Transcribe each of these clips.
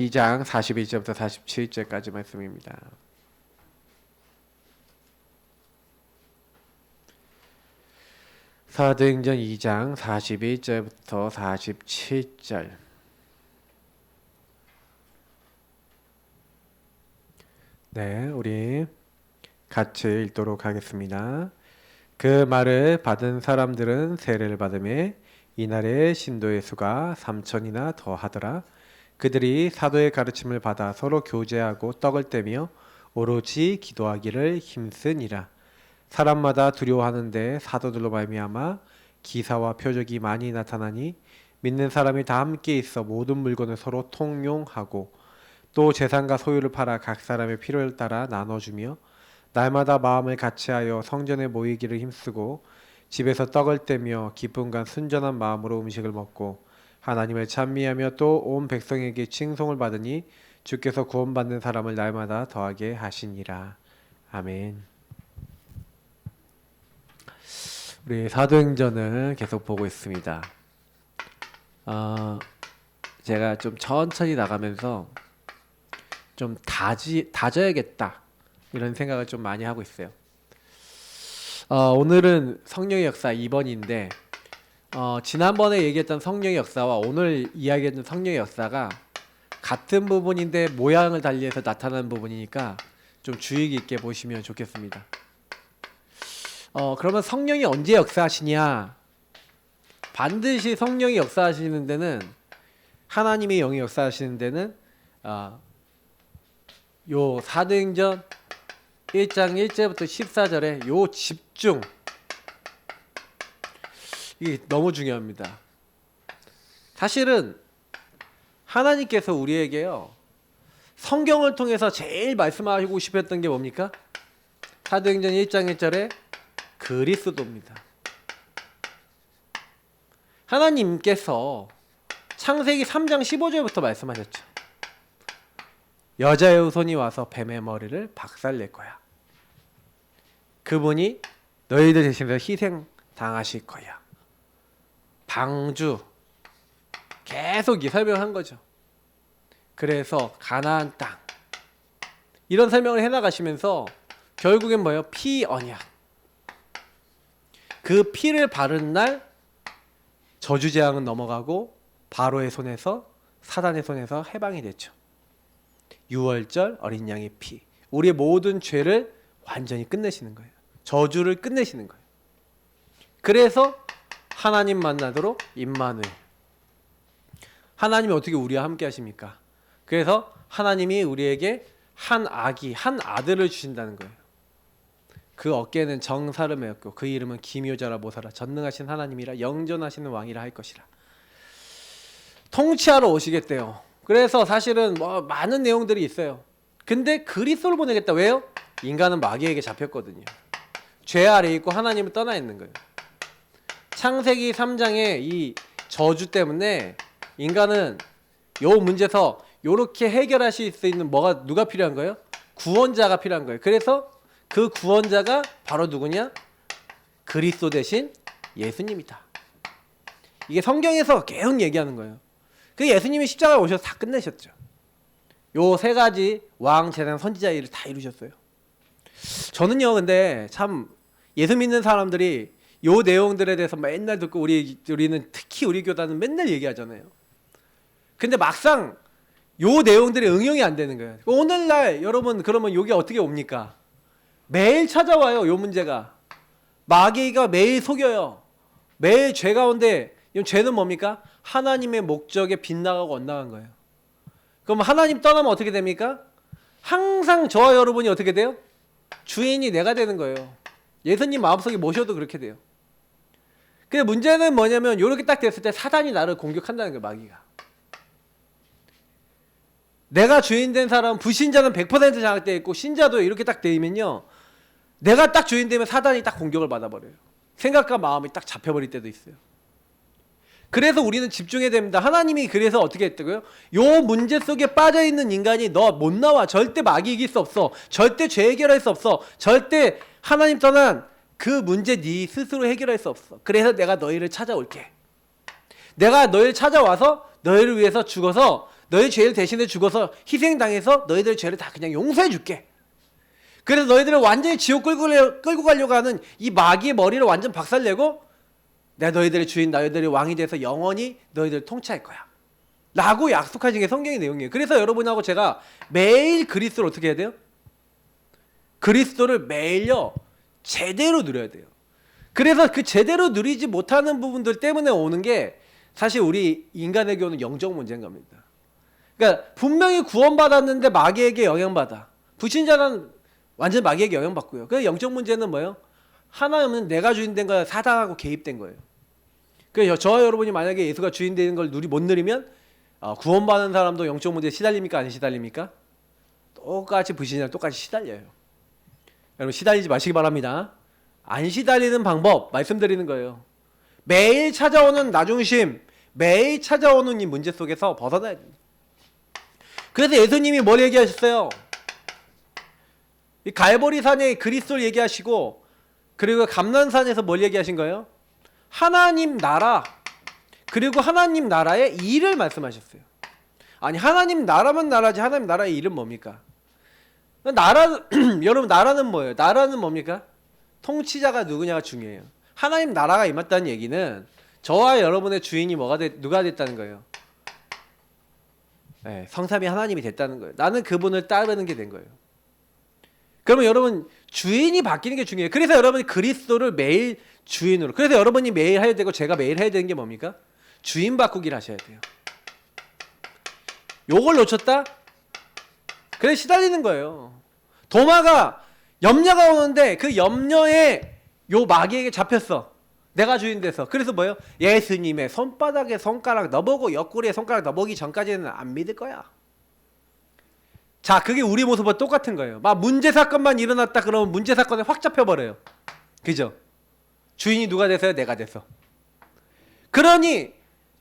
2장 42절부터 47절까지 말씀입니다. 사도행전 2장 42절부터 47절. 네, 우리 같이 읽도록 하겠습니다. 그 말을 받은 사람들은 세례를 받음에 이날의 신도의 수가 3,000이나 더하더라. 그들이 사도의 가르침을 받아 서로 교제하고 떡을 떼며 오로지 기도하기를 힘쓰니라. 사람마다 두려워하는데 사도들로 말미암아 기사와 표적이 많이 나타나니 믿는 사람이 다 함께 있어 모든 물건을 서로 통용하고 또 재산과 소유를 팔아 각 사람의 필요를 따라 나눠주며 날마다 마음을 같이하여 성전에 모이기를 힘쓰고 집에서 떡을 떼며 기쁨과 순전한 마음으로 음식을 먹고 하나님을 찬미하며 또 온 백성에게 칭송을 받으니 주께서 구원받는 사람을 날마다 더하게 하시니라. 아멘. 우리 사도행전을 계속 보고 있습니다. 제가 좀 천천히 나가면서 좀 다져야겠다 이런 생각을 좀 많이 하고 있어요. 오늘은 성령의 역사 2번인데 지난번에 얘기했던 성령의 역사와 오늘 이야기했던 성령의 역사가 같은 부분인데 모양을 달리해서 나타나는 부분이니까 좀 주의 깊게 보시면 좋겠습니다. 그러면 성령이 언제 역사하시냐? 반드시 성령이 역사하시는 데는, 하나님의 영이 역사하시는 데는 요 사도행전 1장 1절부터 14절에 요 집중, 이게 너무 중요합니다. 사실은 하나님께서 우리에게요, 성경을 통해서 제일 말씀하시고 싶었던 게 뭡니까? 사도행전 1장 1절에 그리스도입니다. 하나님께서 창세기 3장 15절부터 말씀하셨죠. 여자의 후손이 와서 뱀의 머리를 박살낼 거야. 그분이 너희들 대신해서 희생 당하실 거야. 방주, 계속 이 설명한 거죠. 그래서 가나안 땅, 이런 설명을 해나가시면서 결국엔 뭐예요? 피 언약. 그 피를 바른 날 저주재앙은 넘어가고 바로의 손에서, 사단의 손에서 해방이 됐죠. 유월절 어린 양의 피, 우리의 모든 죄를 완전히 끝내시는 거예요. 저주를 끝내시는 거예요. 그래서 하나님 만나도록 임마누엘, 하나님이 어떻게 우리와 함께 하십니까? 그래서 하나님이 우리에게 한 아기, 한 아들을 주신다는 거예요. 그 어깨에는 정사를 메었고 그 이름은 기묘자라 모사라, 전능하신 하나님이라 영존하시는 왕이라 할 것이라. 통치하러 오시겠대요. 그래서 사실은 뭐 많은 내용들이 있어요. 근데 그리스도를 보내겠다. 왜요? 인간은 마귀에게 잡혔거든요. 죄 아래 있고 하나님을 떠나 있는 거예요. 창세기 3장의 이 저주 때문에 인간은 요 문제에서 요렇게 해결하실 수 있는 누가 필요한 거예요? 구원자가 필요한 거예요. 그래서 그 구원자가 바로 누구냐? 그리스도 대신 예수님이다. 이게 성경에서 계속 얘기하는 거예요. 그 예수님이 십자가에 오셔서 다 끝내셨죠. 요 세 가지 왕, 제사장, 선지자 일을 다 이루셨어요. 저는요, 근데 참 예수 믿는 사람들이 요 내용들에 대해서 맨날 듣고 우리는 특히 우리 교단은 맨날 얘기하잖아요. 근데 막상 요 내용들이 응용이 안 되는 거예요. 오늘날 여러분, 그러면 요게 어떻게 옵니까? 매일 찾아와요. 요 문제가. 마귀가 매일 속여요. 매일 죄 가운데, 죄는 뭡니까? 하나님의 목적에 빗나가고 엇나간 거예요. 그럼 하나님 떠나면 어떻게 됩니까? 항상 저와 여러분이 어떻게 돼요? 주인이 내가 되는 거예요. 예수님 마음속에 모셔도 그렇게 돼요. 근데 문제는 뭐냐면 이렇게 딱 됐을 때 사단이 나를 공격한다는 거예요. 마귀가. 내가 주인 된 사람, 불신자는 100% 장악되어 있고 신자도 이렇게 딱 되면요, 내가 딱 주인 되면 사단이 딱 공격을 받아버려요. 생각과 마음이 딱 잡혀버릴 때도 있어요. 그래서 우리는 집중해야 됩니다. 하나님이 그래서 어떻게 했다고요? 요 문제 속에 빠져있는 인간이 너 못 나와. 절대 마귀 이길 수 없어. 절대 죄 해결할 수 없어. 절대 하나님 떠난 그 문제 네 스스로 해결할 수 없어. 그래서 내가 너희를 찾아올게. 내가 너희를 찾아와서 너희를 위해서 죽어서 너희 죄를 대신에 죽어서 희생당해서 너희들의 죄를 다 그냥 용서해 줄게. 그래서 너희들을 완전히 지옥 끌고 가려고 하는 이 마귀의 머리를 완전 박살내고 내가 너희들의 주인, 너희들의 왕이 돼서 영원히 너희들을 통치할 거야 라고 약속하신 게 성경의 내용이에요. 그래서 여러분하고 제가 매일 그리스도를 어떻게 해야 돼요? 그리스도를 매일요 제대로 누려야 돼요. 그래서 그 제대로 누리지 못하는 부분들 때문에 오는 게 사실 우리 인간에게 오는 영적 문제인 겁니다. 그러니까 분명히 구원받았는데 마귀에게 영향받아. 불신자는 완전 마귀에게 영향받고요. 그 영적 문제는 뭐예요? 하나님은 내가 주인 된 거야, 사단하고 개입된 거예요. 그래서 저와 여러분이 만약에 예수가 주인 되는 걸 못 누리면 구원받는 사람도 영적 문제에 시달립니까? 안 시달립니까? 똑같이 불신자랑 똑같이 시달려요. 여러분 시달리지 마시기 바랍니다. 안 시달리는 방법 말씀드리는 거예요. 매일 찾아오는 나중심, 매일 찾아오는 이 문제 속에서 벗어나야 됩니다. 그래서 예수님이 뭘 얘기하셨어요? 이 갈보리산에 그리스도를 얘기하시고 그리고 감난산에서 뭘 얘기하신 거예요? 하나님 나라 그리고 하나님 나라의 일을 말씀하셨어요. 아니 하나님 나라면 나라지 하나님 나라의 일은 뭡니까? 나라 여러분 나라는 뭐예요? 나라는 뭡니까? 통치자가 누구냐가 중요해요. 하나님 나라가 임했다는 얘기는 저와 여러분의 주인이 누가 됐다는 거예요? 네, 성삼위 하나님이 됐다는 거예요. 나는 그분을 따르는 게 된 거예요. 그러면 여러분 주인이 바뀌는 게 중요해요. 그래서 여러분이 그리스도를 매일 주인으로, 그래서 여러분이 매일 해야 되고 제가 매일 해야 되는 게 뭡니까? 주인 바꾸기를 하셔야 돼요. 요걸 놓쳤다? 그래 시달리는 거예요. 도마가 염려가 오는데 그 염려에 요 마귀에게 잡혔어. 내가 주인 돼서. 그래서 뭐예요? 예수님의 손바닥에 손가락 넣어보고 옆구리에 손가락 넣어보기 전까지는 안 믿을 거야. 자, 그게 우리 모습과 똑같은 거예요. 막 문제 사건만 일어났다 그러면 문제 사건에 확 잡혀버려요. 그죠? 주인이 누가 돼서요? 내가 돼서. 그러니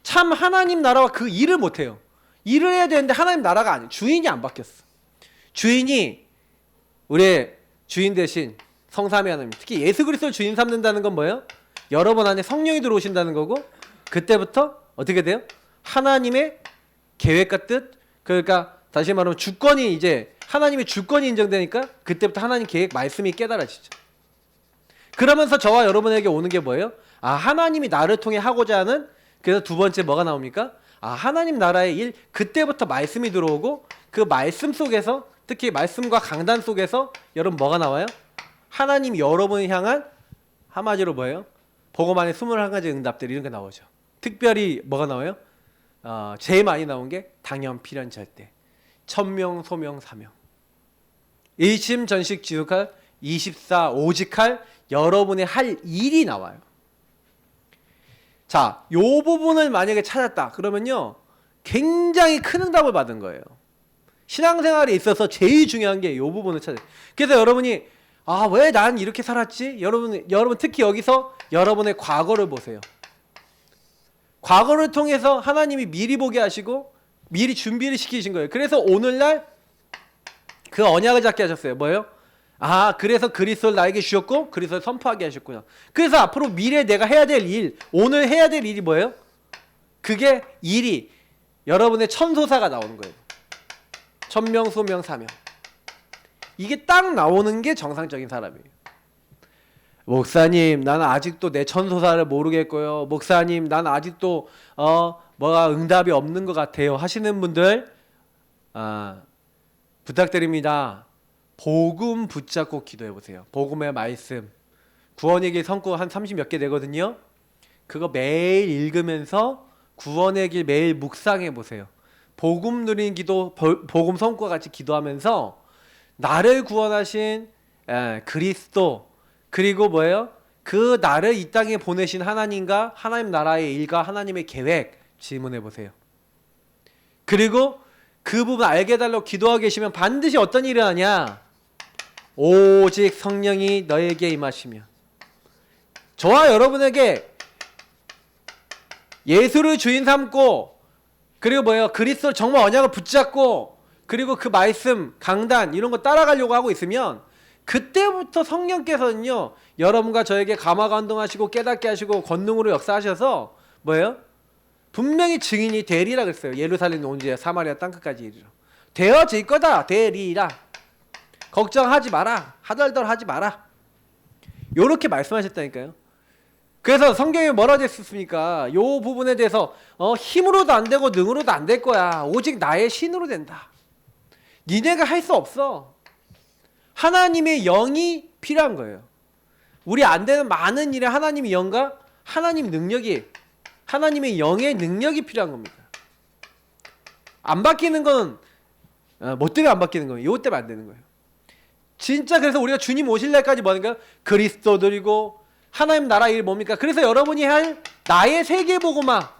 참 하나님 나라와 그 일을 못해요. 일을 해야 되는데 하나님 나라가 아니에요. 주인이 안 바뀌었어. 주인이 우리의 주인 대신 성삼위 하나님, 특히 예수 그리스도를 주인 삼는다는 건 뭐예요? 여러분 안에 성령이 들어오신다는 거고, 그때부터 어떻게 돼요? 하나님의 계획과 뜻, 그러니까 다시 말하면 주권이 이제 하나님의 주권이 인정되니까 그때부터 하나님 계획 말씀이 깨달아지죠. 그러면서 저와 여러분에게 오는 게 뭐예요? 아, 하나님이 나를 통해 하고자 하는, 그래서 두 번째 뭐가 나옵니까? 아, 하나님 나라의 일, 그때부터 말씀이 들어오고 그 말씀 속에서, 특히 말씀과 강단 속에서 여러분 뭐가 나와요? 하나님 여러분을 향한 한마디로 뭐예요? 복음 안에 21가지 응답들 이런 게 나오죠. 특별히 뭐가 나와요? 제일 많이 나온 게 당연 필연 절대, 천명 소명 사명, 일심 전식 지속할 24 오직할 여러분의 할 일이 나와요. 자, 요 부분을 만약에 찾았다 그러면요 굉장히 큰 응답을 받은 거예요. 신앙생활에 있어서 제일 중요한 게 요 부분을 찾아요. 그래서 여러분이 아, 왜 난 이렇게 살았지? 여러분 특히 여기서 여러분의 과거를 보세요. 과거를 통해서 하나님이 미리 보게 하시고 미리 준비를 시키신 거예요. 그래서 오늘날 그 언약을 잡게 하셨어요. 뭐예요? 아, 그래서 그리스도를 나에게 주셨고 그리스도를 선포하게 하셨구나. 그래서 앞으로 미래에 내가 해야 될 일, 오늘 해야 될 일이 뭐예요? 그게 일이 여러분의 천소사가 나오는 거예요. 천명, 소명, 사명. 이게 딱 나오는 게 정상적인 사람이에요. 목사님, 나는 아직도 내 천소사를 모르겠고요. 목사님, 나는 아직도 뭐가 응답이 없는 것 같아요. 하시는 분들 부탁드립니다. 복음 붙잡고 기도해 보세요. 복음의 말씀. 구원의 길 성구 한 30몇 개 되거든요. 그거 매일 읽으면서 구원의 길 매일 묵상해 보세요. 복음 누린 기도, 복음 성구와 같이 기도하면서 나를 구원하신 그리스도, 그리고 뭐예요? 그 나를 이 땅에 보내신 하나님과 하나님 나라의 일과 하나님의 계획 질문해 보세요. 그리고 그 부분 알게 해달라고 기도하고 계시면 반드시 어떤 일이 일어나냐? 오직 성령이 너에게 임하시며. 저와 여러분에게 예수를 주인 삼고, 그리고 뭐예요? 그리스도 정말 언약을 붙잡고, 그리고 그 말씀, 강단 이런 거 따라가려고 하고 있으면 그때부터 성령께서는요 여러분과 저에게 감화 감동하시고 깨닫게 하시고 권능으로 역사하셔서 뭐예요? 분명히 증인이 되리라 그랬어요. 예루살렘 온 지에 사마리아 땅끝까지 이르러 되어질 거다. 되리라. 걱정하지 마라. 하덜덜 하지 마라. 요렇게 말씀하셨다니까요. 그래서 성경에 뭐라 됐습니까? 요 부분에 대해서 힘으로도 안 되고 능으로도 안 될 거야. 오직 나의 신으로 된다. 니네가 할 수 없어. 하나님의 영이 필요한 거예요. 우리 안 되는 많은 일에 하나님의 영과 하나님 능력이, 하나님의 영의 능력이 필요한 겁니다. 안 바뀌는 건 뭐 때문에 안 바뀌는 거예요? 요 때문에 안 되는 거예요. 진짜 그래서 우리가 주님 오실 날까지 뭐니까 그리스도들이고 하나님 나라 일 뭡니까? 그래서 여러분이 할 나의 세계복음화,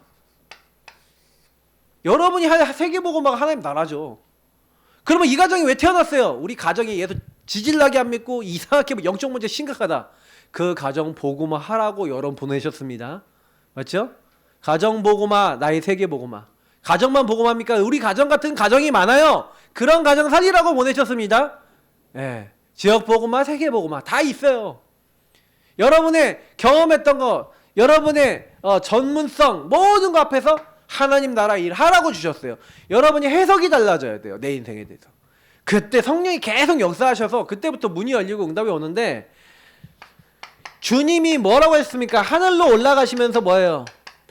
여러분이 할 세계복음화가 하나님 나라죠. 그러면 이 가정이 왜 태어났어요? 우리 가정이 예수 지질나게 안 믿고 이상하게 영적 문제 심각하다. 그 가정 복음화 하라고 여러분 보내셨습니다. 맞죠? 가정 복음화, 나의 세계 복음화. 가정만 복음합니까? 우리 가정 같은 가정이 많아요. 그런 가정 살리라고 보내셨습니다. 예, 지역 복음화, 세계 복음화 다 있어요. 여러분의 경험했던 거, 여러분의 전문성 모든 거 앞에서 하나님 나라 일 하라고 주셨어요. 여러분이 해석이 달라져야 돼요. 내 인생에 대해서. 그때 성령이 계속 역사하셔서 그때부터 문이 열리고 응답이 오는데, 주님이 뭐라고 했습니까? 하늘로 올라가시면서 뭐예요?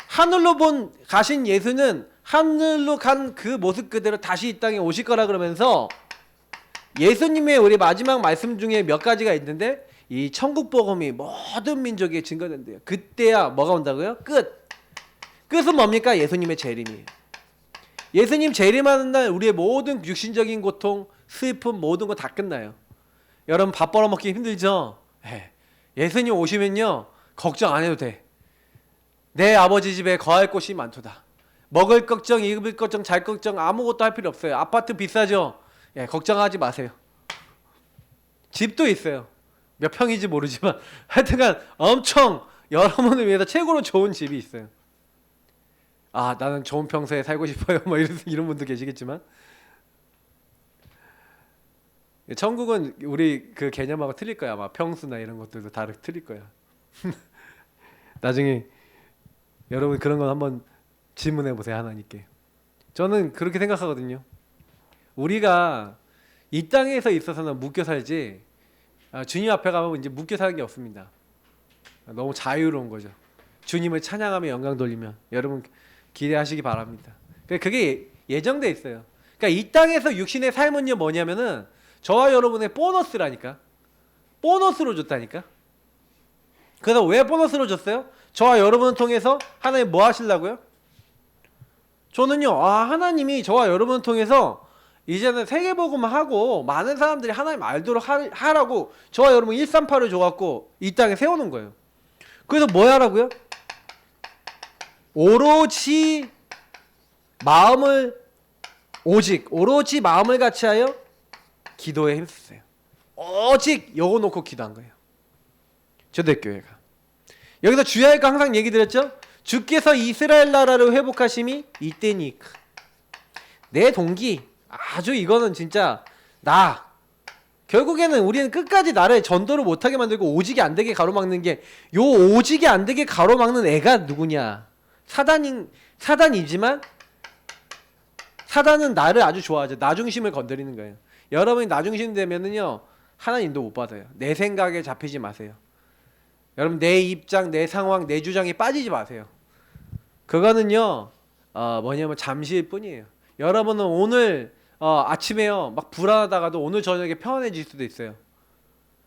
하늘로 가신 예수는 하늘로 간 그 모습 그대로 다시 이 땅에 오실 거라 그러면서, 예수님의 우리 마지막 말씀 중에 몇 가지가 있는데 이 천국 복음이 모든 민족에 증거된대요. 그때야 뭐가 온다고요? 끝은 뭡니까? 예수님의 재림이에요. 예수님 재림하는 날 우리의 모든 육신적인 고통, 슬픔 모든 거 다 끝나요. 여러분 밥 벌어먹기 힘들죠? 예수님 오시면요 걱정 안 해도 돼. 내 아버지 집에 거할 곳이 많도다. 먹을 걱정, 입을 걱정, 잘 걱정 아무것도 할 필요 없어요. 아파트 비싸죠? 걱정하지 마세요. 집도 있어요. 몇 평인지 모르지만 하여튼간 엄청 여러분을 위해서 최고로 좋은 집이 있어요. 아, 나는 좋은 평소에 살고 싶어요. 뭐 이런 분도 계시겠지만, 천국은 우리 그 개념하고 틀릴 거야. 아마 평수나 이런 것들도 다 틀릴 거야. 나중에 여러분 그런 건 한번 질문해 보세요, 하나님께. 저는 그렇게 생각하거든요. 우리가 이 땅에서 있어서는 묶여 살지, 주님 앞에 가면 이제 묶여 사는 게 없습니다. 너무 자유로운 거죠. 주님을 찬양하며 영광 돌리면 여러분 기대하시기 바랍니다. 그게 예정돼 있어요. 그러니까 이 땅에서 육신의 삶은요 뭐냐면은 저와 여러분의 보너스라니까. 보너스로 줬다니까. 그래서 왜 보너스로 줬어요? 저와 여러분을 통해서 하나님 뭐 하시려고요? 저는요, 하나님이 저와 여러분을 통해서 이제는 세계복음을 하고 많은 사람들이 하나님 알도록 하라고 저와 여러분 138을 줘갖고 이 땅에 세우는 거예요. 그래서 뭐 하라고요? 오로지 마음을 같이 하여 기도에 힘쓰세요. 오직 요거 놓고 기도한 거예요. 초대교회가. 여기서 주의할 거 항상 얘기 드렸죠? 주께서 이스라엘 나라를 회복하심이 이때니까. 내 동기 아주 이거는 진짜 결국에는 우리는 끝까지 나를 전도를 못하게 만들고 오직이 안 되게 가로막는 게, 요 오직이 안 되게 가로막는 애가 누구냐? 사단이지만 사단은 나를 아주 좋아하죠. 나 중심을 건드리는 거예요. 여러분이 나 중심 되면은요 하나님도 못 받아요. 내 생각에 잡히지 마세요. 여러분 내 입장, 내 상황, 내 주장에 빠지지 마세요. 그거는요 뭐냐면 잠시일 뿐이에요. 여러분은 오늘 아침에요 막 불안하다가도 오늘 저녁에 평안해질 수도 있어요.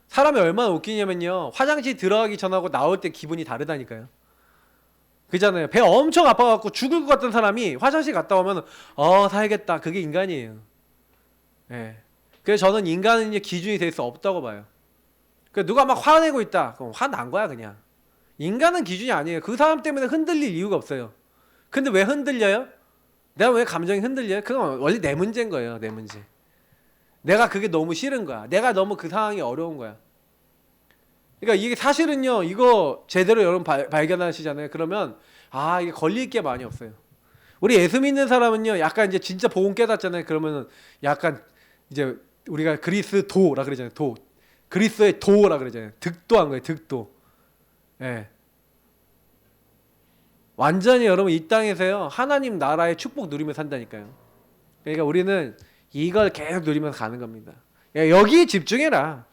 사람이 얼마나 웃기냐면요, 화장실 들어가기 전하고 나올 때 기분이 다르다니까요. 그잖아요. 배 엄청 아파갖고 죽을 것 같은 사람이 화장실 갔다 오면 살겠다. 그게 인간이에요. 그래서 저는 인간은 이제 기준이 될 수 없다고 봐요. 누가 막 화내고 있다, 그럼 화난 거야 그냥. 인간은 기준이 아니에요. 그 사람 때문에 흔들릴 이유가 없어요. 근데 왜 흔들려요? 내가 왜 감정이 흔들려요? 그건 원래 내 문제인 거예요. 내 문제. 내가 그게 너무 싫은 거야. 내가 너무 그 상황이 어려운 거야. 그러니까 이게 사실은요, 이거 제대로 여러분 발견하시잖아요. 그러면 이게 걸릴 게 많이 없어요. 우리 예수 믿는 사람은요 약간 이제 진짜 복음 깨닫잖아요. 그러면은 약간 이제 우리가 그리스도라 그러잖아요. 그리스도의 도라 그러잖아요. 득도한 거예요. 득도. 완전히 여러분 이 땅에서요 하나님 나라의 축복 누리며 산다니까요. 그러니까 우리는 이걸 계속 누리면서 가는 겁니다. 여기 집중해라.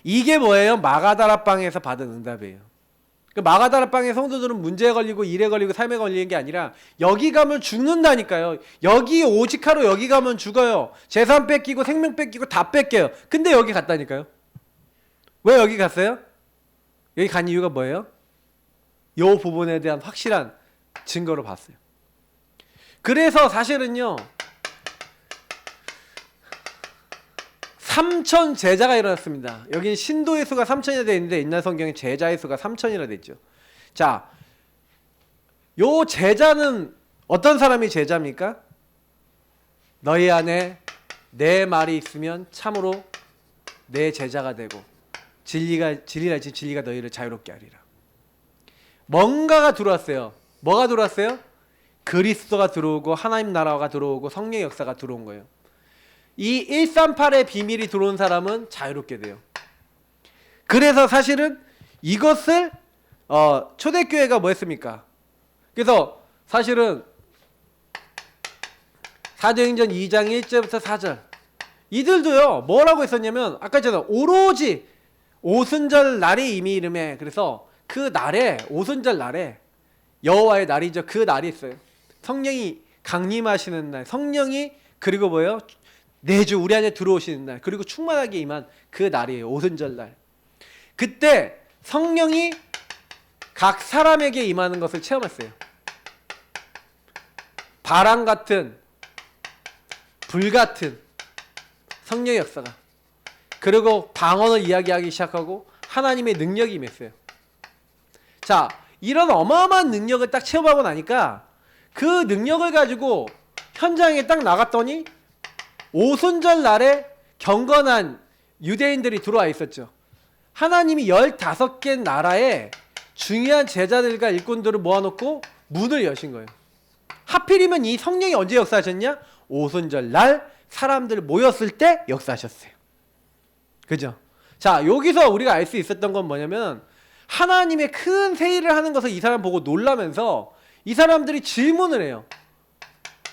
이게 뭐예요? 마가다라방에서 받은 응답이에요. 그 마가다라방의 성도들은 문제에 걸리고 일에 걸리고 삶에 걸리는 게 아니라 여기 가면 죽는다니까요. 여기 오직하러 여기 가면 죽어요. 재산 뺏기고 생명 뺏기고 다 뺏겨요. 근데 여기 갔다니까요. 왜 여기 갔어요? 여기 간 이유가 뭐예요? 요 부분에 대한 확실한 증거를 봤어요. 그래서 사실은요 3천 제자가 일어났습니다. 여기 신도의 수가 3천이라 되어 있는데 옛날 성경에 제자의 수가 3천이라 되어 있죠. 자, 요 제자는 어떤 사람이 제자입니까? 너희 안에 내 말이 있으면 참으로 내 제자가 되고 진리가 너희를 자유롭게 하리라. 뭔가가 들어왔어요. 뭐가 들어왔어요? 그리스도가 들어오고 하나님 나라가 들어오고 성령의 역사가 들어온 거예요. 이 138의 비밀이 들어온 사람은 자유롭게 돼요. 그래서 사실은 이것을 초대교회가 뭐 했습니까? 그래서 사실은 사도행전 2장 1절부터 4절 이들도요 뭐라고 했었냐면 아까 했잖아요. 오로지 오순절 날이 이미 이름에 그래서 그 날에 오순절 날에 여호와의 날이죠. 그 날이 있어요. 성령이 강림하시는 날 성령이 그리고 뭐예요? 내주 우리 안에 들어오시는 날 그리고 충만하게 임한 그 날이에요. 오순절 날. 그때 성령이 각 사람에게 임하는 것을 체험했어요. 바람 같은 불 같은 성령의 역사가 그리고 방언을 이야기하기 시작하고 하나님의 능력이 임했어요. 자, 이런 어마어마한 능력을 딱 체험하고 나니까 그 능력을 가지고 현장에 딱 나갔더니 오순절 날에 경건한 유대인들이 들어와 있었죠. 하나님이 15개 나라에 중요한 제자들과 일꾼들을 모아놓고 문을 여신 거예요. 하필이면 이 성령이 언제 역사하셨냐? 오순절 날 사람들 모였을 때 역사하셨어요. 그죠? 자, 여기서 우리가 알 수 있었던 건 뭐냐면 하나님의 큰 세일을 하는 것을 이 사람 보고 놀라면서 이 사람들이 질문을 해요.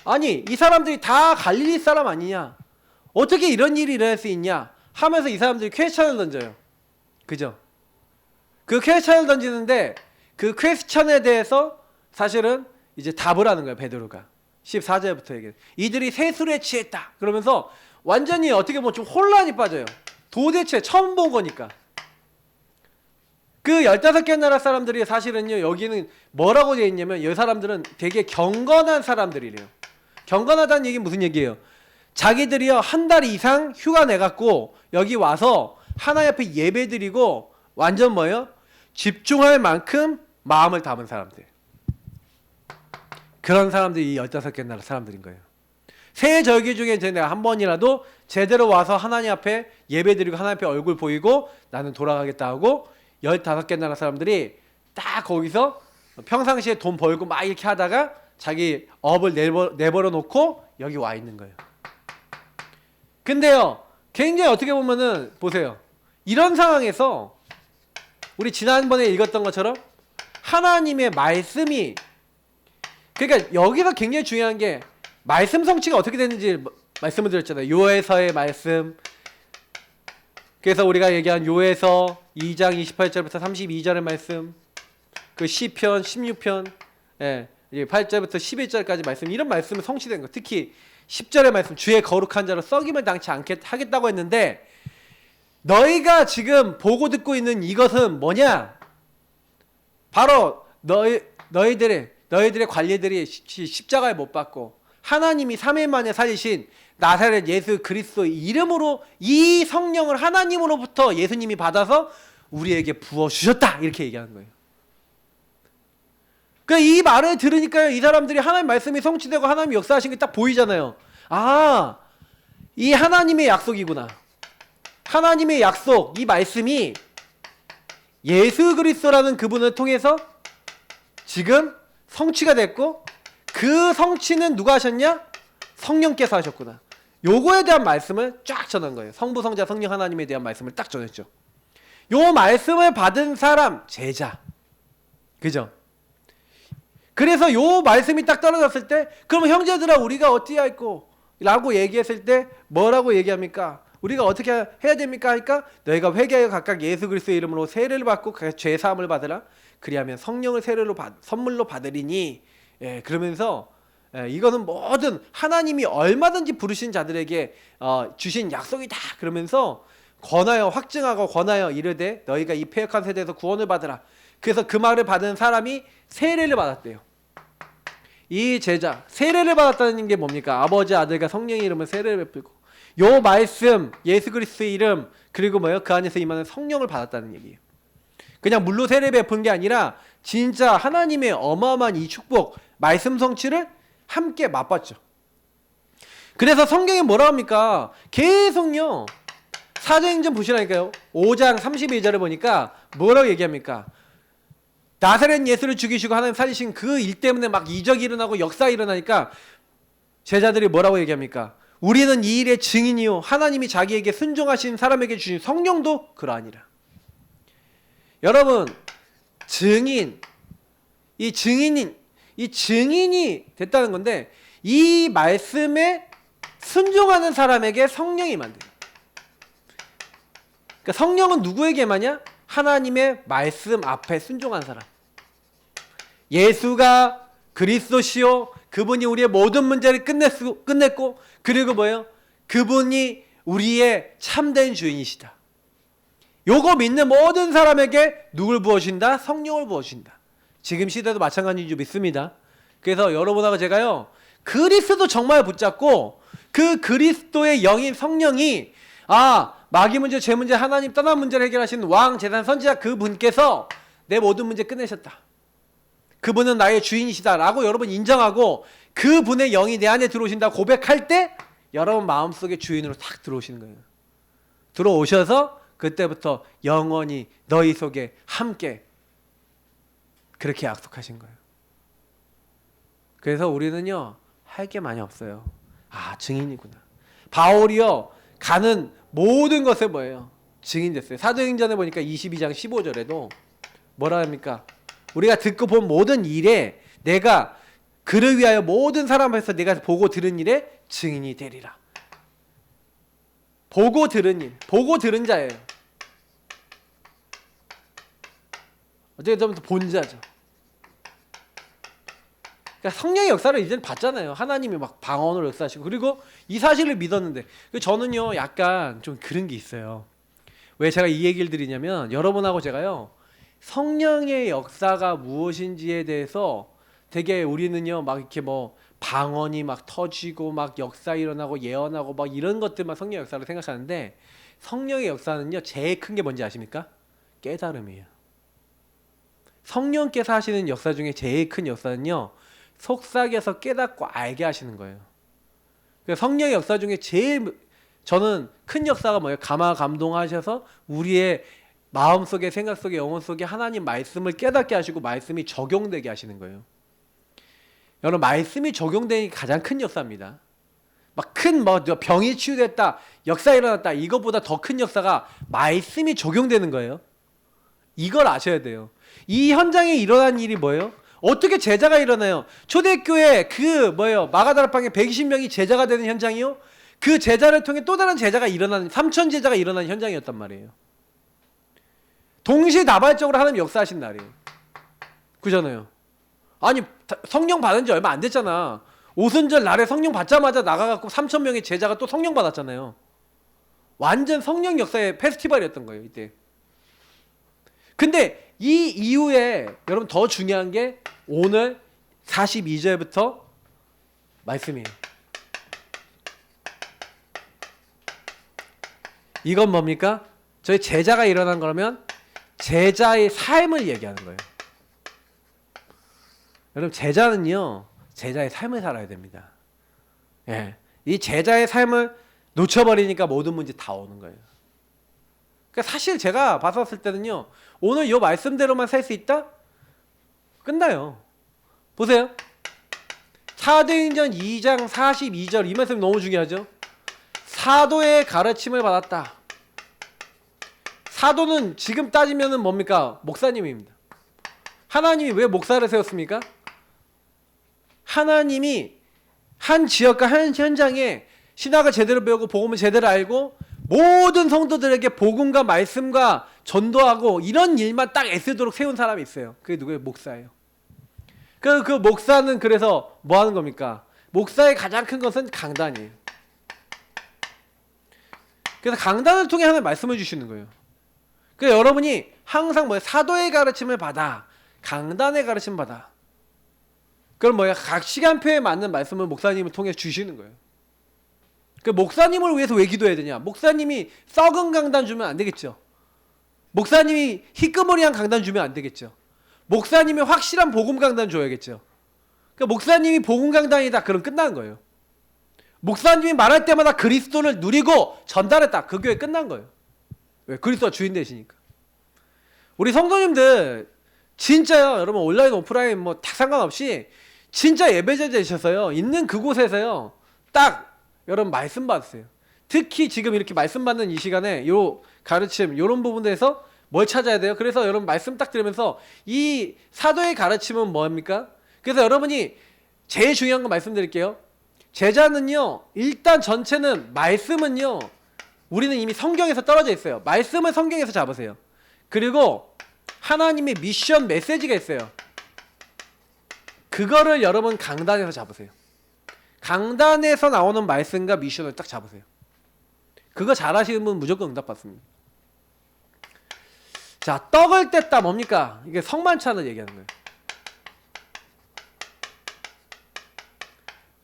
아니 이 사람들이 다 갈릴리 사람 아니냐? 어떻게 이런 일이 일어날 수 있냐? 하면서 이 사람들이 퀘스천을 던져요. 그죠? 그 퀘스천을 던지는데 그 퀘스천에 대해서 사실은 이제 답을 하는 거예요. 베드로가 14절부터 얘기해요. 이들이 세술에 취했다 그러면서 완전히 어떻게 보면 좀 혼란이 빠져요. 도대체 처음 본 거니까. 그 15개 나라 사람들이 사실은요 여기는 뭐라고 되어 있냐면 이 사람들은 되게 경건한 사람들이래요. 경건하다는 얘기는 무슨 얘기예요? 자기들이요 한 달 이상 휴가 내갖고 여기 와서 하나님 앞에 예배 드리고 완전 뭐예요? 집중할 만큼 마음을 담은 사람들. 그런 사람들이 이 15개 나라 사람들인 거예요. 새 절기 중에 내가 한 번이라도 제대로 와서 하나님 앞에 예배 드리고 하나님 앞에 얼굴 보이고 나는 돌아가겠다 하고 15개 나라 사람들이 딱 거기서 평상시에 돈 벌고 막 이렇게 하다가 자기 업을 내버려 놓고 여기 와 있는 거예요. 근데요 굉장히 어떻게 보면은 보세요. 이런 상황에서 우리 지난번에 읽었던 것처럼 하나님의 말씀이 그러니까 여기서 굉장히 중요한 게 말씀 성취가 어떻게 되는지 말씀을 드렸잖아요. 요에서의 말씀. 그래서 우리가 얘기한 요에서 2장 28절부터 32절의 말씀, 그 시편 16편 8절부터 11절까지 말씀, 이런 말씀이 성취된 거. 특히 10절의 말씀, 주의 거룩한 자로 썩임을 당치 않게 하겠다고 했는데 너희가 지금 보고 듣고 있는 이것은 뭐냐? 바로 너희들의 관리들이 십자가에 못 박고 하나님이 3일 만에 살리신 나사렛 예수 그리스도의 이름으로 이 성령을 하나님으로부터 예수님이 받아서 우리에게 부어주셨다 이렇게 얘기하는 거예요. 그러니까 이 말을 들으니까요 이 사람들이 하나님 말씀이 성취되고 하나님이 역사하신 게 딱 보이잖아요. 아, 이 하나님의 약속이구나. 하나님의 약속, 이 말씀이 예수 그리스도라는 그분을 통해서 지금 성취가 됐고 그 성취는 누가 하셨냐? 성령께서 하셨구나. 요거에 대한 말씀을 쫙 전한 거예요. 성부, 성자, 성령 하나님에 대한 말씀을 딱 전했죠. 요 말씀을 받은 사람, 제자. 그죠? 그래서 요 말씀이 딱 떨어졌을 때 그럼 형제들아 우리가 어떻게 할꼬? 라고 얘기했을 때 뭐라고 얘기합니까? 우리가 어떻게 해야 됩니까? 하니까 너희가 회개하여 각각 예수 그리스도의 이름으로 세례를 받고 죄 사함을 받으라. 그리하면 성령을 선물로 받으리니. 예, 그러면서 이거는 모든 하나님이 얼마든지 부르신 자들에게 주신 약속이다. 그러면서 권하여 확증하고 권하여 이르되 너희가 이 패역한 세대에서 구원을 받으라. 그래서 그 말을 받은 사람이 세례를 받았대요. 이 제자 세례를 받았다는 게 뭡니까? 아버지 아들과 성령의 이름을 세례를 베풀고 요 말씀 예수 그리스도의 이름 그리고 뭐요? 그 안에서 임하는 성령을 받았다는 얘기예요. 그냥 물로 세례 베푼 게 아니라 진짜 하나님의 어마어마한 이 축복 말씀 성취를 함께 맛봤죠. 그래서 성경에 뭐라 합니까? 계속요. 사도행전 보시라니까요. 5장 32절을 보니까 뭐라고 얘기합니까? 나사렛 예수를 죽이시고 하나님 살리신 그 일 때문에 막 이적이 일어나고 역사 일어나니까 제자들이 뭐라고 얘기합니까? 우리는 이 일의 증인이요 하나님이 자기에게 순종하신 사람에게 주신 성령도 그러하니라. 여러분 증인 이 증인이 됐다는 건데 이 말씀에 순종하는 사람에게 성령이 만들어요. 그러니까 성령은 누구에게만이야? 하나님의 말씀 앞에 순종한 사람. 예수가 그리스도시요 그분이 우리의 모든 문제를 끝냈고 그리고 뭐예요? 그분이 우리의 참된 주인이시다. 요거 믿는 모든 사람에게 누굴 부어주신다? 성령을 부어주신다. 지금 시대도 마찬가지인 줄 믿습니다. 그래서 여러분하고 제가요 그리스도 정말 붙잡고 그 그리스도의 영인 성령이 마귀 문제, 죄 문제, 하나님 떠난 문제를 해결하시는 왕, 재산, 선지자 그분께서 내 모든 문제 끝내셨다. 그분은 나의 주인이시다 라고 여러분 인정하고 그분의 영이 내 안에 들어오신다 고백할 때 여러분 마음속에 주인으로 탁 들어오시는 거예요. 들어오셔서 그때부터 영원히 너희 속에 함께 그렇게 약속하신 거예요. 그래서 우리는요 할 게 많이 없어요. 증인이구나. 바울이요 가는 모든 것에 뭐예요? 증인됐어요. 사도행전에 보니까 22장 15절에도 뭐라 합니까? 우리가 듣고 본 모든 일에 내가 그를 위하여 모든 사람 앞에서 내가 보고 들은 일에 증인이 되리라. 보고 들은 일, 보고 들은 자예요. 어떻게 보면 본자죠. 그러니까 성령의 역사를 이제는 봤잖아요. 하나님이 막 방언으로 역사하시고 그리고 이 사실을 믿었는데 저는요 약간 좀 그런 게 있어요. 왜 제가 이 얘기를 드리냐면 여러분하고 제가요 성령의 역사가 무엇인지에 대해서 되게 우리는요 막 이렇게 뭐 방언이 막 터지고 막 역사 일어나고 예언하고 막 이런 것들만 성령의 역사를 생각하는데 성령의 역사는요 제일 큰 게 뭔지 아십니까? 깨달음이에요. 성령께서 하시는 역사 중에 제일 큰 역사는요 속삭여서 깨닫고 알게 하시는 거예요. 성령의 역사 중에 제일 저는 큰 역사가 뭐예요? 감동하셔서 우리의 마음속에 생각 속에 영혼 속에 하나님 말씀을 깨닫게 하시고 말씀이 적용되게 하시는 거예요. 여러분 말씀이 적용되는 게 가장 큰 역사입니다. 막 큰 병이 치유됐다 역사 일어났다 이것보다 더 큰 역사가 말씀이 적용되는 거예요. 이걸 아셔야 돼요. 이 현장에 일어난 일이 뭐예요? 어떻게 제자가 일어나요? 초대교회 마가다락방에 120명이 제자가 되는 현장이요? 그 제자를 통해 또 다른 제자가 일어나는 3천 제자가 일어나는 현장이었단 말이에요. 동시다발적으로 하나님 역사하신 날이에요. 그잖아요. 아니 성령 받은 지 얼마 안 됐잖아. 오순절 날에 성령 받자마자 나가갖고 3천 명의 제자가 또 성령 받았잖아요. 완전 성령 역사의 페스티벌이었던 거예요 이때. 근데 이 이후에 여러분 더 중요한 게 오늘 42절부터 말씀이에요. 이건 뭡니까? 저희 제자가 일어난 거라면 제자의 삶을 얘기하는 거예요. 여러분 제자는요 제자의 삶을 살아야 됩니다. 예, 이 제자의 삶을 놓쳐버리니까 모든 문제 다 오는 거예요. 그러니까 사실 제가 봤었을 때는요 오늘 이 말씀대로만 살 수 있다? 끝나요. 보세요. 사도행전 2장 42절 이 말씀 너무 중요하죠. 사도의 가르침을 받았다. 사도는 지금 따지면은 뭡니까? 목사님입니다. 하나님이 왜 목사를 세웠습니까? 하나님이 한 지역과 한 현장에 신학을 제대로 배우고 복음을 제대로 알고 모든 성도들에게 복음과 말씀과 전도하고 이런 일만 딱 애쓰도록 세운 사람이 있어요. 그게 누구예요? 목사예요. 그 목사는 그래서 뭐 하는 겁니까? 목사의 가장 큰 것은 강단이에요. 그래서 강단을 통해 하나님 말씀을 주시는 거예요. 그래서 여러분이 항상 사도의 가르침을 받아, 강단의 가르침을 받아. 그럼 각 시간표에 맞는 말씀을 목사님을 통해 주시는 거예요. 그 목사님을 위해서 왜 기도해야 되냐? 목사님이 썩은 강단 주면 안 되겠죠. 목사님이 희끄무리한 강단 주면 안 되겠죠. 목사님이 확실한 복음 강단 줘야겠죠. 그러니까 목사님이 복음 강단이다. 그럼 끝나는 거예요. 목사님이 말할 때마다 그리스도를 누리고 전달했다. 그 교회 끝난 거예요. 왜? 그리스도가 주인 되시니까. 우리 성도님들 진짜요. 여러분 온라인 오프라인 다 상관없이 진짜 예배자 되셔서요. 있는 그곳에서요. 딱 여러분 말씀 받으세요. 특히 지금 이렇게 말씀 받는 이 시간에 요 가르침 요런 부분에서 뭘 찾아야 돼요? 그래서 여러분 말씀 딱 들으면서 이 사도의 가르침은 뭡니까? 그래서 여러분이 제일 중요한 거 말씀드릴게요. 제자는요. 일단 전체는 말씀은요. 우리는 이미 성경에서 떨어져 있어요. 말씀을 성경에서 잡으세요. 그리고 하나님의 미션 메시지가 있어요. 그거를 여러분 강단에서 잡으세요. 강단에서 나오는 말씀과 미션을 딱 잡으세요. 그거 잘하시는 분 무조건 응답받습니다. 자, 떡을 뗐다 뭡니까? 이게 성만찬을 얘기하는 거예요.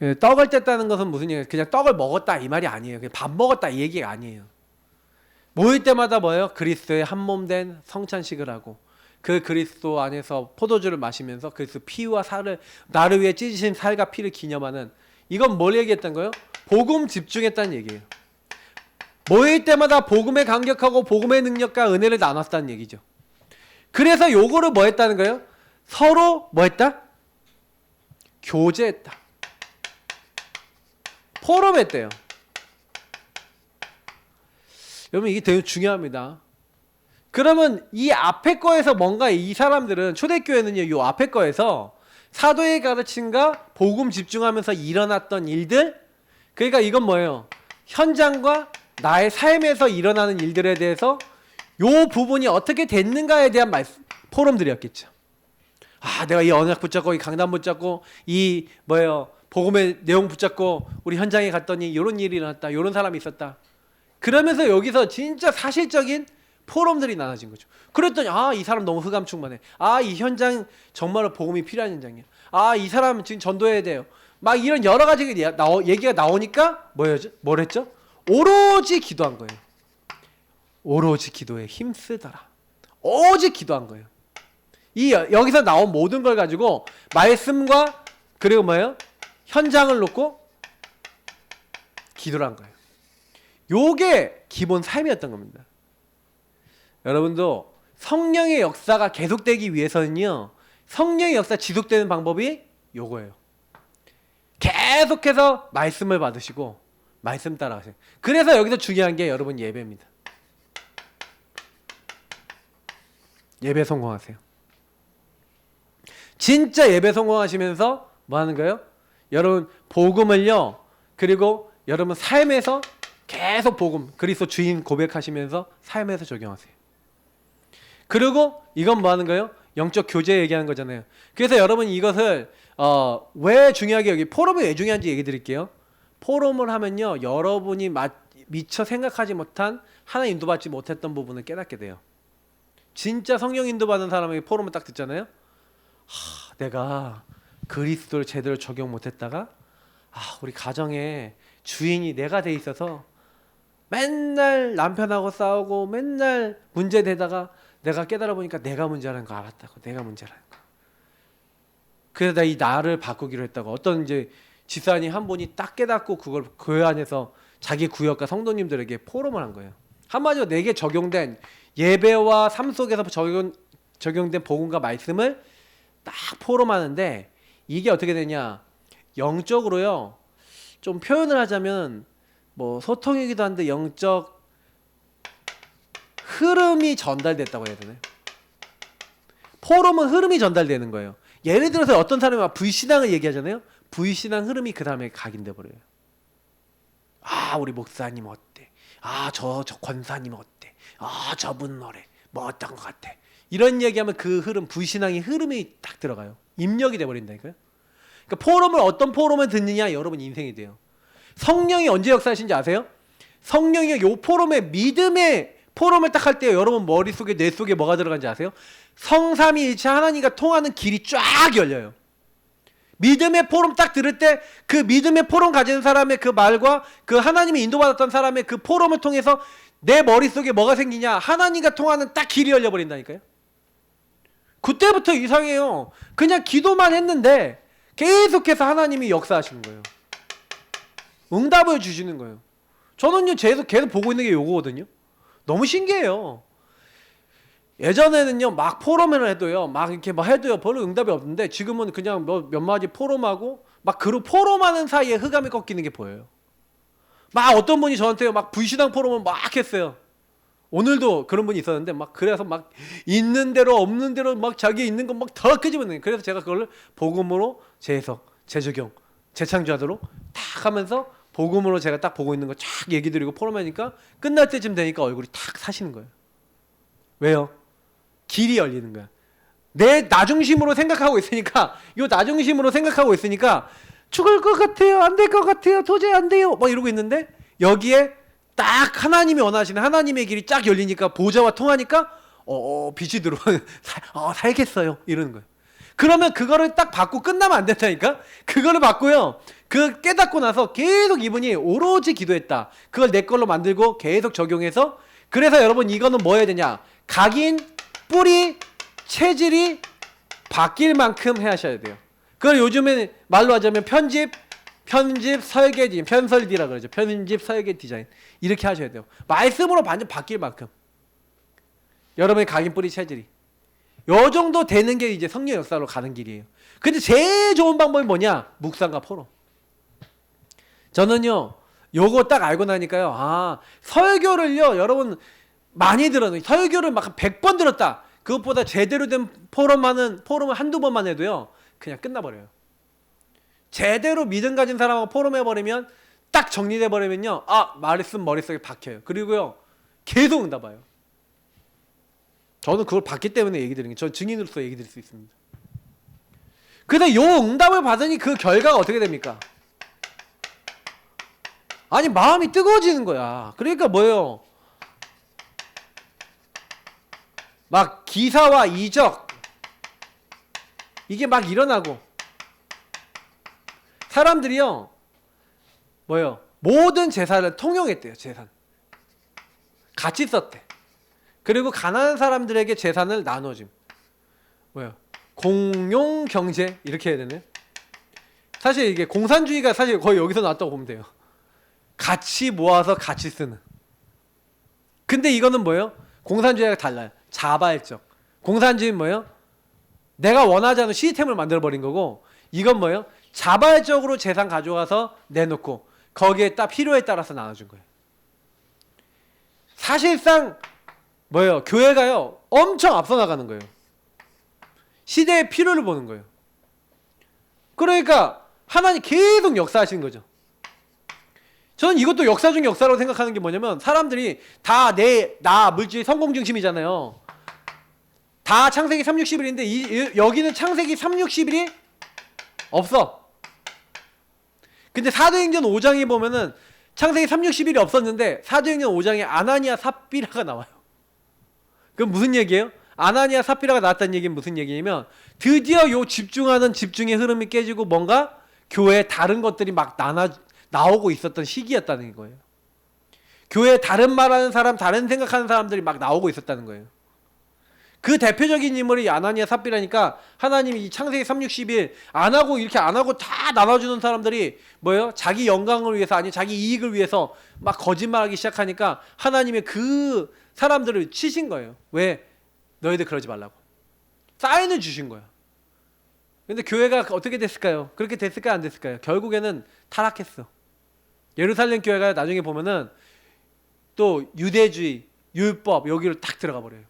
예, 떡을 뗐다는 것은 무슨 얘기예요? 그냥 떡을 먹었다 이 말이 아니에요. 그냥 밥 먹었다 이 얘기가 아니에요. 모일 때마다 뭐예요? 그리스도의 한 몸 된 성찬식을 하고 그 그리스도 안에서 포도주를 마시면서 그리스도 피와 살을 나를 위해 찢으신 살과 피를 기념하는 이건 뭘 얘기했던 거예요? 복음 집중했다는 얘기예요. 모일 때마다 복음에 감격하고 복음의 능력과 은혜를 나눴다는 얘기죠. 그래서 요거를 뭐 했다는 거예요? 서로 뭐 했다? 교제했다. 포럼했대요. 여러분 이게 되게 중요합니다. 그러면 이 앞에 거에서 뭔가 이 사람들은 초대교회는요. 이 앞에 거에서 사도의 가르침과 복음 집중하면서 일어났던 일들 그러니까 이건 뭐예요? 현장과 나의 삶에서 일어나는 일들에 대해서 요 부분이 어떻게 됐는가에 대한 포럼들이었겠죠. 아 내가 이 언약 붙잡고 이 강단 붙잡고 이 뭐예요? 복음의 내용 붙잡고 우리 현장에 갔더니 이런 일이 일어났다. 이런 사람이 있었다. 그러면서 여기서 진짜 사실적인 포럼들이 나눠진 거죠. 그랬더니 이 사람 너무 흑암 충만해. 이 현장 정말로 복음이 필요한 현장이야. 이 사람 지금 전도해야 돼요. 막 이런 여러 가지 얘기가 나오니까 뭐랬죠? 오로지 기도한 거예요. 오로지 기도에 힘쓰더라. 오직 기도한 거예요. 여기서 나온 모든 걸 가지고 말씀과 그리고 뭐예요? 현장을 놓고 기도를 한 거예요. 요게 기본 삶이었던 겁니다. 여러분도 성령의 역사가 계속되기 위해서는요. 성령의 역사 지속되는 방법이 요거예요. 계속해서 말씀을 받으시고 말씀 따라가세요. 그래서 여기서 중요한 게 여러분 예배입니다. 예배 성공하세요. 진짜 예배 성공하시면서 뭐 하는 거예요? 여러분 복음을요. 그리고 여러분 삶에서 계속 복음 그리스도 주인 고백하시면서 삶에서 적용하세요. 그리고 이건 뭐 하는 거예요? 영적 교제 얘기하는 거잖아요. 그래서 여러분 이것을 왜 중요하게 여기 포럼이 왜 중요한지 얘기 드릴게요. 포럼을 하면요. 여러분이 미처 생각하지 못한 하나님 인도받지 못했던 부분을 깨닫게 돼요. 진짜 성령 인도받은 사람에게 포럼을 딱 듣잖아요. 내가 그리스도를 제대로 적용 못했다가 우리 가정에 주인이 내가 돼 있어서 맨날 남편하고 싸우고 맨날 문제되다가 내가 깨달아 보니까 내가 문제라는 거 알았다고. 내가 문제라는 거. 그래서 나 이 나를 바꾸기로 했다고. 어떤 이제 집사님 한 분이 딱 깨닫고 그걸 교회 안에서 자기 구역과 성도님들에게 포럼을 한 거예요. 한마디로 내게 적용된 예배와 삶 속에서 적용된 복음과 말씀을 딱 포럼하는데 이게 어떻게 되냐? 영적으로요. 좀 표현을 하자면 뭐 소통이기도 한데 영적 흐름이 전달됐다고 해야 되나요? 포럼은 흐름이 전달되는 거예요. 예를 들어서 어떤 사람이 막 불신앙을 얘기하잖아요. 불신앙 흐름이 그 다음에 각인돼 버려요. 아, 우리 목사님 어때? 아, 저 권사님 어때? 아, 저분 노래 뭐 어떤 것 같아? 이런 얘기하면 그 흐름, 불신앙의 흐름이 딱 들어가요. 입력이 돼 버린다니까요. 그러니까 포럼을 어떤 포럼을 듣느냐 여러분 인생이 돼요. 성령이 언제 역사하신지 아세요? 성령이 요 포럼에 믿음의 포럼을 딱 할 때 여러분 머릿속에 뇌 속에 뭐가 들어간지 아세요? 성삼위일체 하나님과 통하는 길이 쫙 열려요. 믿음의 포럼 딱 들을 때 그 믿음의 포럼 가진 사람의 그 말과 그 하나님이 인도받았던 사람의 그 포럼을 통해서 내 머릿속에 뭐가 생기냐? 하나님과 통하는 딱 길이 열려버린다니까요. 그때부터 이상해요. 그냥 기도만 했는데 계속해서 하나님이 역사하시는 거예요. 응답을 주시는 거예요. 저는요 계속 보고 있는 게 요거거든요. 너무 신기해요. 예전에는요 막 포럼을 해도요 막 이렇게 막 해도요 별로 응답이 없는데 지금은 그냥 몇 마디 포럼하고 막 그 포럼하는 사이에 흑암이 꺾이는 게 보여요. 막 어떤 분이 저한테요 막 불신앙 포럼을 막 했어요. 오늘도 그런 분이 있었는데 막 그래서 막 있는 대로 없는 대로 막 자기 있는 거 막 더 끄집어내요. 그래서 제가 그걸 복음으로 재해석, 재적용, 재창조하도록 탁 하면서 복음으로 제가 딱 보고 있는 거 쫙 얘기 드리고 포럼하니까 끝날 때쯤 되니까 얼굴이 탁 사시는 거예요. 왜요? 길이 열리는 거야. 내 나중심으로 생각하고 있으니까 요 나중심으로 생각하고 있으니까 죽을 것 같아요. 안 될 것 같아요. 도저히 안 돼요. 막 이러고 있는데 여기에 딱 하나님이 원하시는 하나님의 길이 쫙 열리니까 보좌와 통하니까 빛이 들어와 살겠어요. 이러는 거예요. 그러면 그거를 딱 받고 끝나면 안 된다니까? 그거를 받고요. 그 깨닫고 나서 계속 이분이 오로지 기도했다. 그걸 내 걸로 만들고 계속 적용해서 그래서 여러분 이거는 뭐 해야 되냐? 각인, 뿌리, 체질이 바뀔 만큼 해 하셔야 돼요. 그걸 요즘에 말로 하자면 편집, 설계 디자인, 편설디라 그러죠. 편집, 설계 디자인 이렇게 하셔야 돼요. 말씀으로 완전 바뀔 만큼 여러분의 각인, 뿌리, 체질이 요 정도 되는 게 이제 성령 역사로 가는 길이에요. 근데 제일 좋은 방법이 뭐냐? 묵상과 포럼. 저는요 요거 딱 알고 나니까요 설교를요 여러분 많이 들었는데 설교를 막 100번 들었다. 그것보다 제대로 된 포럼을 한두 번만 해도요 그냥 끝나버려요. 제대로 믿음 가진 사람하고 포럼 해버리면 딱 정리돼 버리면요 말씀 머릿속에 박혀요. 그리고요 계속 응답 와요. 저는 그걸 봤기 때문에 얘기 드리는 게 저 증인으로서 얘기 드릴 수 있습니다. 근데 요 응답을 받으니 그 결과가 어떻게 됩니까? 아니 마음이 뜨거워지는 거야. 그러니까 뭐예요? 막 기사와 이적 이게 막 일어나고 사람들이요 뭐예요? 모든 재산을 통용했대요. 재산 같이 썼대. 그리고 가난한 사람들에게 재산을 나눠줌. 뭐예요? 공용 경제 이렇게 해야 되네. 사실 이게 공산주의가 사실 거의 여기서 나왔다고 보면 돼요. 같이 모아서 같이 쓰는. 근데 이거는 뭐예요? 공산주의가 달라요. 자발적. 공산주의는 뭐예요? 내가 원하지 않는 시스템을 만들어버린 거고 이건 뭐예요? 자발적으로 재산 가져가서 내놓고 거기에 딱 필요에 따라서 나눠준 거예요. 사실상 뭐예요? 교회가요 엄청 앞서 나가는 거예요. 시대의 필요를 보는 거예요. 그러니까 하나님 계속 역사하시는 거죠. 저는 이것도 역사 중 역사라고 생각하는 게 뭐냐면 사람들이 다 나 물질 성공 중심이잖아요. 다 창세기 3, 60일인데 여기는 창세기 3, 60일이 없어. 근데 사도행전 5장에 보면은 창세기 3, 60일이 없었는데 사도행전 5장에 아나니아 삽비라가 나와요. 그럼 무슨 얘기예요? 아나니아 삽비라가 나왔다는 얘기는 무슨 얘기냐면 드디어 요 집중하는 집중의 흐름이 깨지고 뭔가 교회에 다른 것들이 막 나오고 있었던 시기였다는 거예요. 교회에 다른 말하는 사람, 다른 생각하는 사람들이 막 나오고 있었다는 거예요. 그 대표적인 인물이 아나니아 삽비라니까 하나님이 이 창세기 3, 60일 안 하고 이렇게 안 하고 다 나눠주는 사람들이 뭐예요? 자기 영광을 위해서 아니 자기 이익을 위해서 막 거짓말하기 시작하니까 하나님의 그 사람들을 치신 거예요. 왜? 너희들 그러지 말라고. 사인을 주신 거야. 근데 교회가 어떻게 됐을까요? 그렇게 됐을까요? 안 됐을까요? 결국에는 타락했어. 예루살렘 교회가 나중에 보면은 또 유대주의, 율법 여기로 딱 들어가 버려요.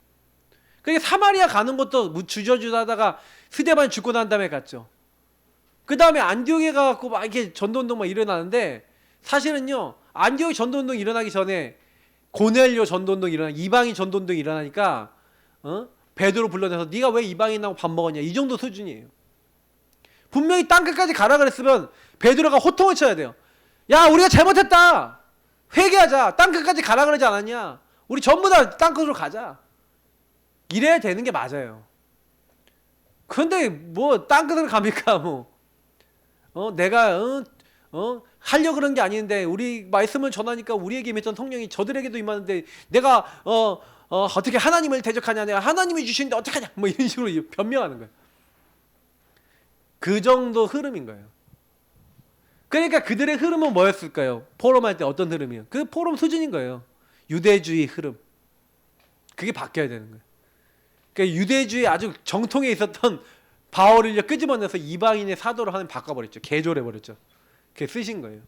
그러니까 사마리아 가는 것도 주저주저 하다가 스데반 죽고 난 다음에 갔죠. 그 다음에 안디옥에 가갖고 막 이렇게 전도운동 막 일어나는데 사실은요 안디옥 전도운동 일어나기 전에 고넬료 전도운동 이방인 전도운동 일어나니까 베드로 불러내서 네가 왜 이방인하고 밥 먹었냐 이 정도 수준이에요. 분명히 땅끝까지 가라 그랬으면 베드로가 호통을 쳐야 돼요. 야 우리가 잘못했다. 회개하자. 땅끝까지 가라 그러지 않았냐. 우리 전부 다 땅끝으로 가자. 이래야 되는 게 맞아요. 그런데 뭐 땅끝으로 갑니까 뭐. 내가 하려고 그런 게 아닌데 우리 말씀을 전하니까 우리에게 임했던 성령이 저들에게도 임하는데 내가 어떻게 하나님을 대적하냐 내가 하나님이 주시는데 어떡하냐 뭐 이런 식으로 변명하는 거예요. 그 정도 흐름인 거예요. 그러니까 그들의 흐름은 뭐였을까요? 포럼할 때 어떤 흐름이요? 그 포럼 수준인 거예요. 유대주의 흐름. 그게 바뀌어야 되는 거예요. 그러니까 유대주의 아주 정통에 있었던 바울을 끄집어내서 이방인의 사도로 하나님 바꿔버렸죠. 개조해버렸죠. 그게 쓰신 거예요.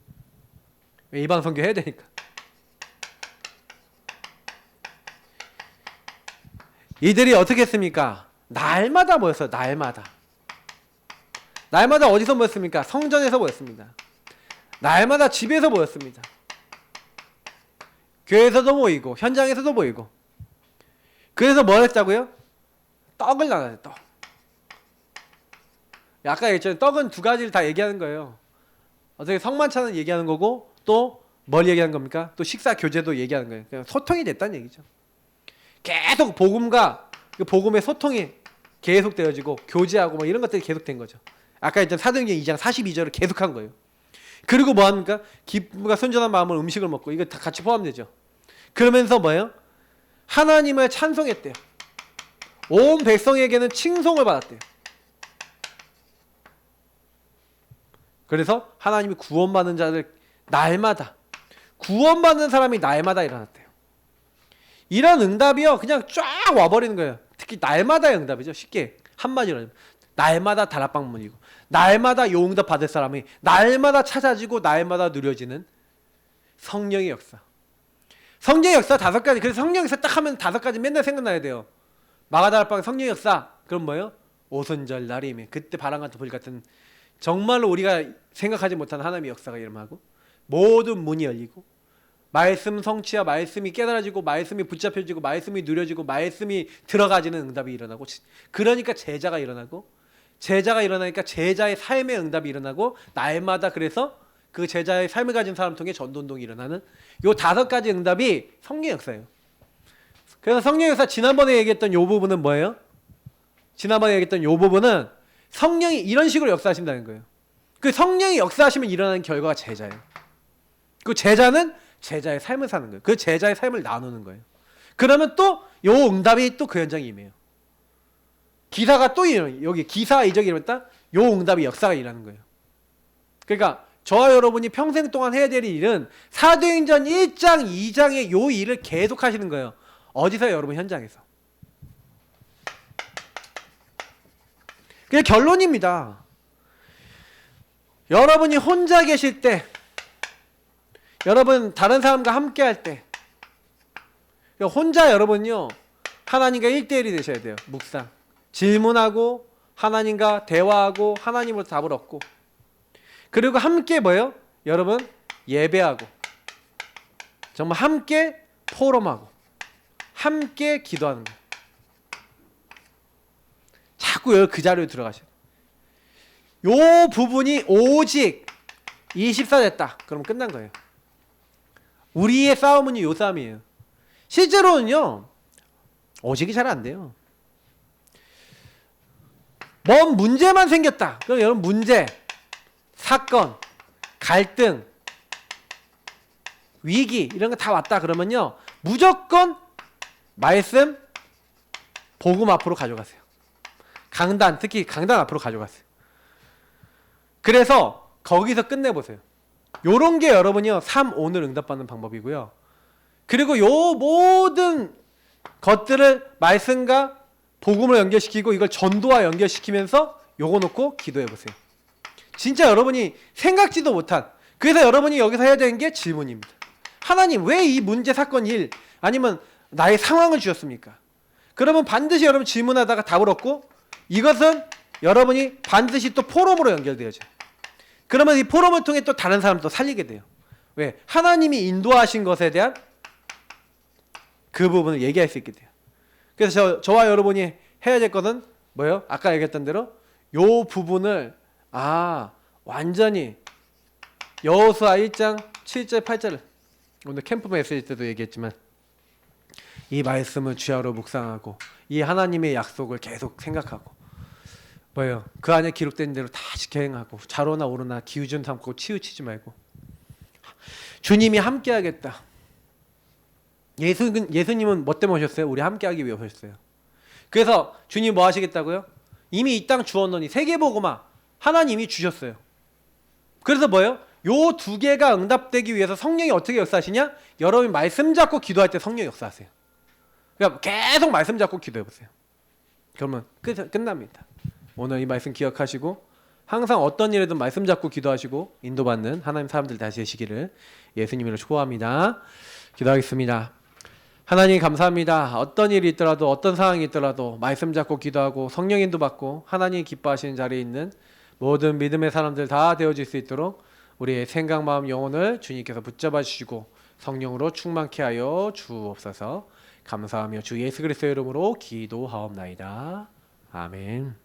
이방 선교 해야 되니까. 이들이 어떻게 했습니까? 날마다 모였어요. 날마다 어디서 모였습니까? 성전에서 모였습니다. 날마다 집에서 모였습니다. 교회에서도 모이고 현장에서도 모이고. 그래서 뭘 했다고요? 떡을 나눠요. 떡. 아까 얘기했잖아요. 떡은 두 가지를 다 얘기하는 거예요. 어떻게 성만찬은 얘기하는 거고 또 뭘 얘기하는 겁니까? 또 식사 교제도 얘기하는 거예요. 그냥 소통이 됐다는 얘기죠. 계속 복음과 그 복음의 소통이 계속 되어지고 교제하고 뭐 이런 것들이 계속된 거죠. 아까 했던 사도행전 2장 42절을 계속한 거예요. 그리고 뭐 합니까? 기쁨과 순전한 마음으로 음식을 먹고 이거 다 같이 포함되죠. 그러면서 뭐예요? 하나님을 찬송했대요. 온 백성에게는 칭송을 받았대요. 그래서 하나님이 구원받는 자들 날마다 구원받는 사람이 날마다 일어났대요. 이런 응답이요 그냥 쫙 와버리는 거예요. 특히 날마다의 응답이죠. 쉽게 한마디로 하면 날마다 다락방문이고 날마다 요응답 받을 사람이 날마다 찾아지고 날마다 누려지는 성령의 역사. 성령의 역사 5가지. 그래서 성령의 역사 딱 하면 5가지 맨날 생각나야 돼요. 마가다락방 성령의 역사. 그럼 뭐예요? 오순절 날임에 그때 바람같은 불 같은 정말로 우리가 생각하지 못한 하나님의 역사가 일어나고 모든 문이 열리고 말씀 성취와 말씀이 깨달아지고 말씀이 붙잡혀지고 말씀이 누려지고 말씀이 들어가지는 응답이 일어나고 그러니까 제자가 일어나고 제자가 일어나니까 제자의 삶의 응답이 일어나고 날마다 그래서 그 제자의 삶을 가진 사람 통해 전도운동이 일어나는 요 5가지 응답이 성령의 역사예요. 그래서 성령의 역사 지난번에 얘기했던 요 부분은 뭐예요? 지난번에 얘기했던 요 부분은 성령이 이런 식으로 역사하신다는 거예요. 그 성령이 역사하시면 일어나는 결과가 제자예요. 그 제자는 제자의 삶을 사는 거예요. 그 제자의 삶을 나누는 거예요. 그러면 또 요 응답이 또 그 현장에 임해요. 기사가 또 여기 기사 이적이 일어났다. 요 응답이 역사가 일어나는 거예요. 그러니까 저와 여러분이 평생 동안 해야 될 일은 사도행전 1장 2장의 요 일을 계속 하시는 거예요. 어디서? 여러분 현장에서. 그게 결론입니다. 여러분이 혼자 계실 때, 여러분 다른 사람과 함께 할 때, 혼자 여러분요 하나님과 1대1이 되셔야 돼요. 묵상 질문하고 하나님과 대화하고 하나님으로 답을 얻고, 그리고 함께 뭐예요? 여러분 예배하고 정말 함께 포럼하고 함께 기도하는 거예요. 자꾸 그 자리에 들어가셔야 돼요. 요 부분이 오직 24 됐다. 그럼 끝난 거예요. 우리의 싸움은 요 싸움이에요. 실제로는요 오직이 잘 안 돼요. 뭔 문제만 생겼다. 그럼 여러분 문제, 사건, 갈등, 위기 이런 거 다 왔다 그러면요 무조건 말씀, 복음 앞으로 가져가세요. 강단, 특히 강단 앞으로 가져가세요. 그래서 거기서 끝내보세요. 요런 게 여러분이요 3오늘 응답받는 방법이고요. 그리고 요 모든 것들을 말씀과 복음을 연결시키고 이걸 전도와 연결시키면서 요거 놓고 기도해보세요. 진짜 여러분이 생각지도 못한, 그래서 여러분이 여기서 해야 되는 게 질문입니다. 하나님 왜 이 문제, 사건, 일 아니면 나의 상황을 주셨습니까? 그러면 반드시 여러분 질문하다가 답을 얻고 이것은 여러분이 반드시 또 포럼으로 연결되어져요. 그러면 이 포럼을 통해 또 다른 사람도 살리게 돼요. 왜? 하나님이 인도하신 것에 대한 그 부분을 얘기할 수 있게 돼요. 그래서 저와 여러분이 해야 될 것은 뭐예요? 아까 얘기했던 대로 요 부분을 완전히 여호수아 1장 7절 8절을 오늘 캠프 메시지 때도 얘기했지만 이 말씀을 주야로 묵상하고 이 하나님의 약속을 계속 생각하고 뭐예요? 그 안에 기록된 대로 다 지켜 행하고 좌로나 우로나 기우준 삼고 치우치지 말고 주님이 함께하겠다. 예수님은 뭐 때문에 오셨어요? 우리 함께하기 위해 오셨어요. 그래서 주님 뭐 하시겠다고요? 이미 이 땅 주었노니 세계복음화 하나님이 주셨어요. 그래서 뭐예요? 요 두 개가 응답되기 위해서 성령이 어떻게 역사하시냐? 여러분이 말씀 잡고 기도할 때 성령이 역사하세요. 그러니까 계속 말씀 잡고 기도해 보세요. 그러면 끝납니다. 오늘 이 말씀 기억하시고 항상 어떤 일에든 말씀 잡고 기도하시고 인도받는 하나님 사람들 다시 되시기를 예수님으로 축복합니다. 기도하겠습니다. 하나님 감사합니다. 어떤 일이 있더라도 어떤 상황이 있더라도 말씀 잡고 기도하고 성령 인도 받고 하나님 기뻐하시는 자리에 있는 모든 믿음의 사람들 다 되어질 수 있도록 우리의 생각, 마음, 영혼을 주님께서 붙잡아 주시고 성령으로 충만케 하여 주옵소서. 감사하며 주 예수 그리스도의 이름으로 기도하옵나이다. 아멘.